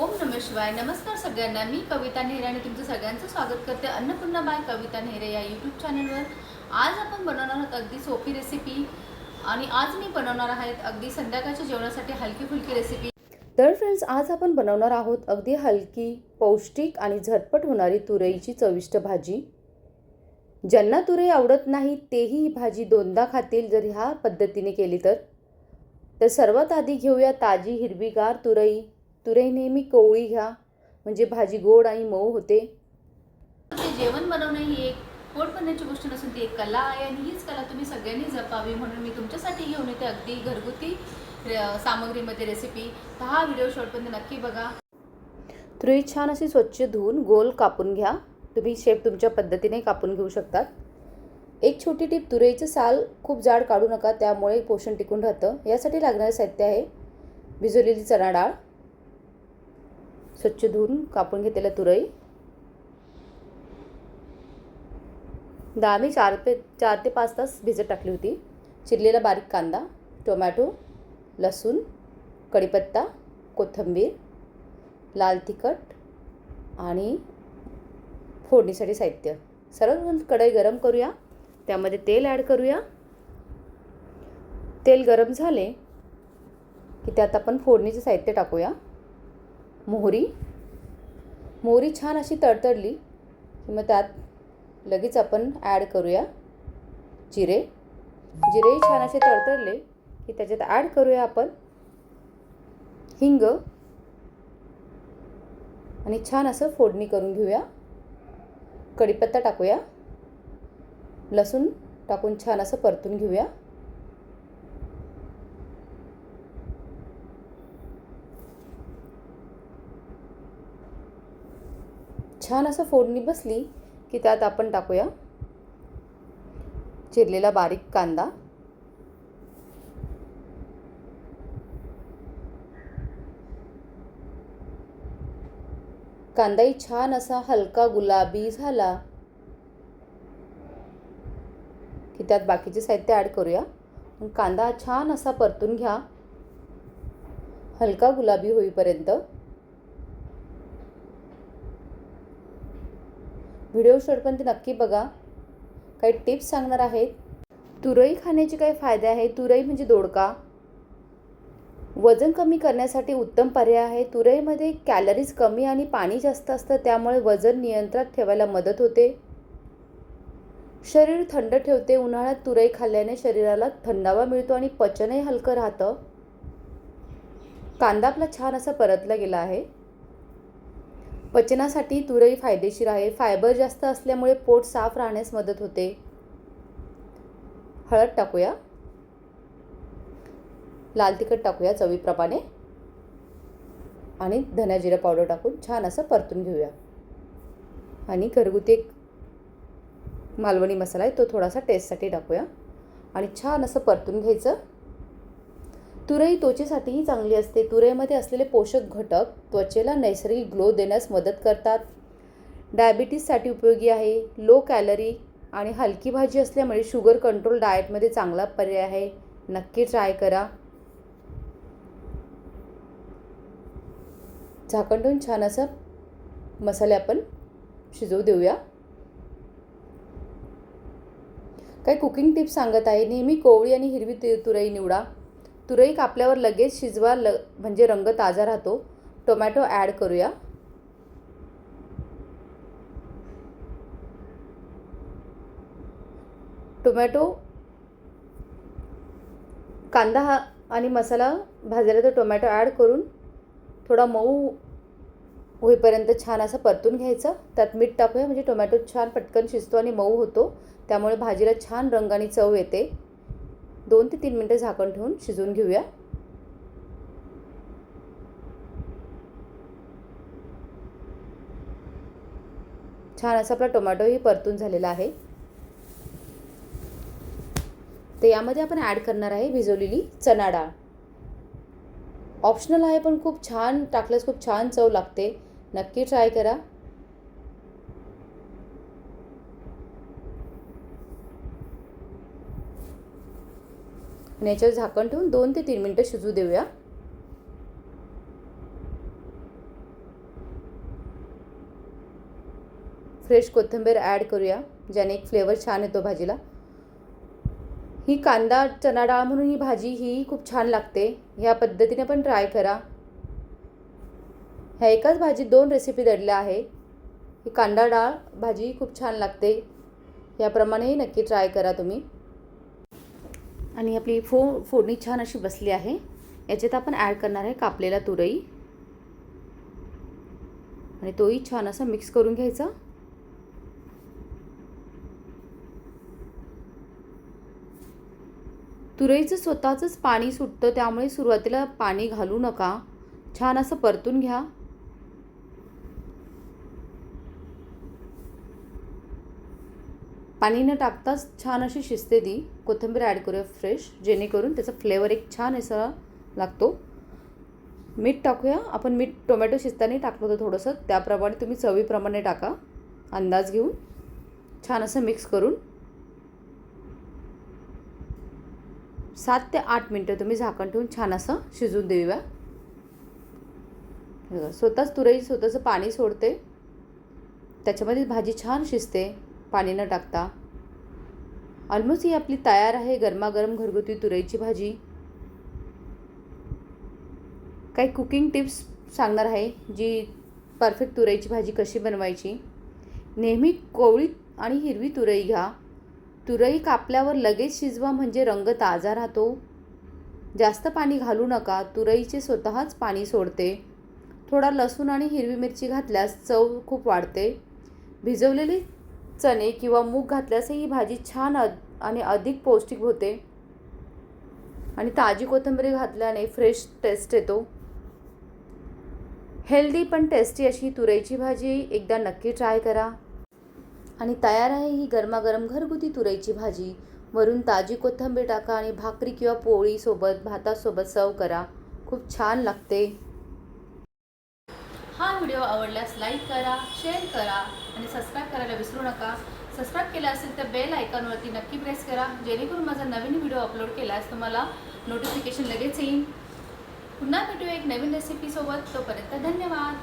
ओम नमः शिवाय. नमस्कार सगळ्यांना. मी कविता नेहरे आणि तुमचं सगळ्यांचं स्वागत करते अन्नपूर्णा बाय कविता नेहरे या यूट्यूब चॅनलवर. आज आपण बनवणार आहोत अगदी सोपी रेसिपी आणि आज मी बनवणार आहे अगदी संध्याकाळच्या जेवणासाठी हलकी फुलकी रेसिपी. तर फ्रेंड्स, आज आपण बनवणार आहोत अगदी हलकी, पौष्टिक आणि झटपट होणारी तुरईची चविष्ट भाजी. ज्यांना तुरई आवडत नाही तेही ही भाजी दोनदा खातील जर ह्या पद्धतीने केली तर सर्वात आधी घेऊया ताजी हिरवीगार तुरई. तुरई नेहमी कोवळी घ्या, म्हणजे भाजी गोड आणि मऊ होते. जेवण बनवणं ही एक पोट भरण्याची गोष्ट नसून ती एक कला आहे आणि हीच कला तुम्ही सगळ्यांनी जपावी म्हणून मी तुमच्यासाठी घेऊन येते अगदी घरगुती सामग्रीमध्ये रेसिपी. तर हा व्हिडिओ शेवटपर्यंत नक्की बघा. तुरई छान अशी स्वच्छ धुवून गोल कापून घ्या. तुम्ही शेप तुमच्या पद्धतीने कापून घेऊ शकतात. एक छोटी टिप, तुरईचं साल खूप जाड काढू नका, त्यामुळे पोषण टिकून राहतं. यासाठी लागणारे साहित्य आहे भिजवलेली चणा डाळ, स्वच्छ धुवून कापून घेतलेला तुरई, डाळ मी 4 ते 5 तास भिजत टाकली होती, चिरलेला बारीक कांदा, टोमॅटो, लसूण, कढीपत्ता, कोथिंबीर, लाल तिखट आणि फोडणीसाठी साहित्य. सर्वप्रथम कढई गरम करूया, त्यामध्ये तेल ॲड करूया. तेल गरम झाले की त्यात आपण फोडणीचे साहित्य टाकूया. मोहरी छान अशी तडतडली की मग त्यात लगेच आपण ॲड करूया जिरे छान असे तडतडले की त्याच्यात ॲड करूया आपण हिंग आणि छान असं फोडणी करून घेऊया. कढीपत्ता टाकूया, लसूण टाकून छान असं परतून घेऊया. छान असं फोडणी बसली की त्यात आपण टाकूया चिरलेला बारीक कांदा, कांदाही छान असा हलका गुलाबी झाला की त्यात बाकीचे साहित्य ॲड करूया. कांदा छान असा परतून घ्या हलका गुलाबी होईपर्यंत. व्हिडिओ शेवटपर्यंत नक्की बघा. काही टिप्स सांगणार आहेत. तुरई खाण्याचे काही फायदे आहेत. तुरई म्हणजे दोडका, वजन कमी करण्यासाठी उत्तम पर्याय आहे. तुरईमध्ये कॅलरीज कमी आणि पाणी जास्त असतं, त्यामुळे वजन नियंत्रणात ठेवायला मदत होते. शरीर थंड ठेवते. उन्हाळ्यात तुरई खाल्ल्याने शरीराला थंडावा मिळतो आणि पचनही हलकं राहतं. कांदा आपला छान असा परतला गेला आहे. पचनासाठी तुरई फायदेशीर आहे. फायबर जास्त असल्यामुळे पोट साफ राहण्यास मदत होते. हळद टाकूया, लाल तिखट टाकूया चवीप्रमाणे आणि धना जिरा पावडर टाकून छान असं परतून घेऊया. आणि घरगुती एक मालवणी मसाला आहे, तो थोडासा टेस्टसाठी टाकूया आणि छान असं परतून घ्यायचं. तुरई त्वचेसाठीही चांगली असते. तुरईमध्ये असलेले पोषक घटक त्वचेला नैसर्गिक ग्लो देण्यास मदत करतात. डायबिटीजसाठी उपयोगी आहे. लो कॅलरी आणि हलकी भाजी असल्यामुळे शुगर कंट्रोल डाएटमध्ये चांगला पर्याय आहे. नक्की ट्राय करा. झाकण ठेवून छान असं मसाले आपण शिजवू देऊया. काही कुकिंग टिप्स सांगत आहे. नेहमी कोवळी आणि हिरवी तुरई निवडा. तुरई कापल्यावर लगेच शिजवा, म्हणजे रंग ताजा राहतो. टोमॅटो ॲड करूया. कांदा आणि मसाला भाजला तर टोमॅटो ॲड करून थोडा मऊ होईपर्यंत छान असं परतून घ्यायचं. त्यात मीठ टाकूया, म्हणजे टोमॅटो छान पटकन शिजतो आणि मऊ होतो, त्यामुळे भाजीला छान रंग आणि चव येते. 2 ते 3 मिनिटं झाकण ठेवून शिजवून घेऊया. छान असा आपला टोमॅटोही परतून झालेला आहे. तर यामध्ये आपण ॲड करणार आहे भिजवलेली चणा डाळ. ऑप्शनल आहे, पण खूप छान टाकल्यास खूप छान चव लागते. नक्की ट्राय करा. आणि याच्यावर झाकण ठेवून 2 ते 3 मिनिटं शिजू देऊया. फ्रेश कोथिंबीर ॲड करूया, ज्याने एक फ्लेवर छान येतो भाजीला. ही कांदा चणा डाळ म्हणून ही भाजी ही खूप छान लागते. ह्या पद्धतीने पण ट्राय करा. ह्या एकाच भाजीत 2 रेसिपी दडल्या आहे. ही कांदा डाळ भाजी खूप छान लागते. याप्रमाणेही नक्की ट्राय करा तुम्ही. आणि आपली फोडणी छान अशी बसली आहे. याच्यात आपण ॲड करणार आहे कापलेला तुरई आणि तोही छान असं मिक्स करून घ्यायचा. तुरईचं स्वतःचंच पाणी सुटतं, त्यामुळे सुरुवातीला पाणी घालू नका. छान असं परतून घ्या. पाणी न टाकताच छान अशी शिजते ती. कोथिंबीर ॲड करूया फ्रेश, जेणेकरून त्याचा फ्लेवर एक छान असा लागतो. मीठ टाकूया आपण. मीठ टोमॅटो शिजताना टाकलं होतं थोडंसं, त्याप्रमाणे तुम्ही चवीप्रमाणे टाका अंदाज घेऊन. छान असं मिक्स करून 7 ते 8 मिनटं तुम्ही झाकण ठेवून छान असं शिजून देऊया. स्वतःच तुरई स्वतःचं पाणी सोडते, त्याच्यामध्ये भाजी छान शिजते पाणी न टाकता. ऑलमोस्ट ही आपली तयार आहे गरमागरम घरगुती तुरईची भाजी. काही कुकिंग टिप्स सांगणार आहे, जी परफेक्ट तुरईची भाजी कशी बनवायची. नेहमी कोवळी आणि हिरवी तुरई घ्या. तुरई कापल्यावर लगेच शिजवा, म्हणजे रंग ताजा राहतो. जास्त पाणी घालू नका, तुरईचे स्वतःच पाणी सोडते. थोडा लसूण आणि हिरवी मिरची घातल्यास चव खूप वाढते. भिजवलेले चणे किंवा मूग घातल्यासही ही भाजी छान आणि अधिक पौष्टिक होते. आणि ताजी कोथिंबीर घातल्याने फ्रेश टेस्ट येतो. हेल्दी पण टेस्टी अशी तुरईची भाजी एकदा नक्की ट्राय करा. आणि तयार आहे ही गरमागरम घरगुती तुरईची भाजी. वरून ताजी कोथिंबीर टाका आणि भाकरी किंवा पोळीसोबत भातासोबत सर्व करा. खूप छान लागते. हा व्हिडिओ आवडल्यास लाईक करा, शेअर करा आणि सबस्क्राईब करायला विसरू नका. सबस्क्राईब केलं असेल तर बेल आयकॉनवरती नक्की प्रेस करा, जेणेकरून माझा नवीन व्हिडिओ अपलोड केल्यास तुम्हाला नोटिफिकेशन लगेच येईल. पुन्हा भेटूया एक नवीन रेसिपीसोबत. तोपर्यंत धन्यवाद.